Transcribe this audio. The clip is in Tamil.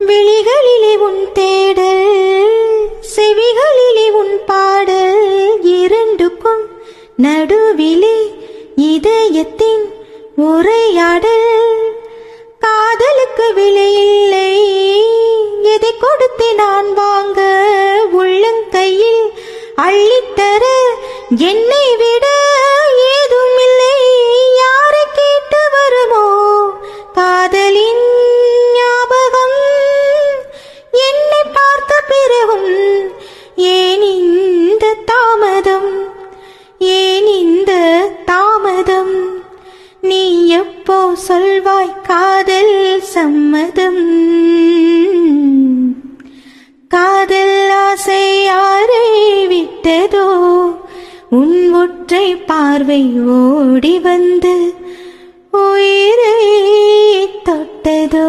விழிகளிலே உன் தேடல், செவிகளிலே உன் பாடல், இரண்டுக்கும் நடுவிலே இதயத்தின் உரையாடல். காதலுக்கு விலையில்லை, எதை கொடுத்து நான் வாங்க, உள்ளங்கையில் அள்ளித்தர என்னை விட ஏதும் இல்லை. யாரை கேட்டு வருமோ காதலின் ஞாபகம், என்னை பார்த்த பிறகும் ஏன் இந்த தாமதம், ஏன் இந்த தாமதம். நீ எப்போ சொல்வாய் காதல் சம்மதம். காதல் ஆசை யாரை விட்டதோ, உன் ஒற்றை பார்வை ஓடி வந்து உயிரை தொட்டதோ.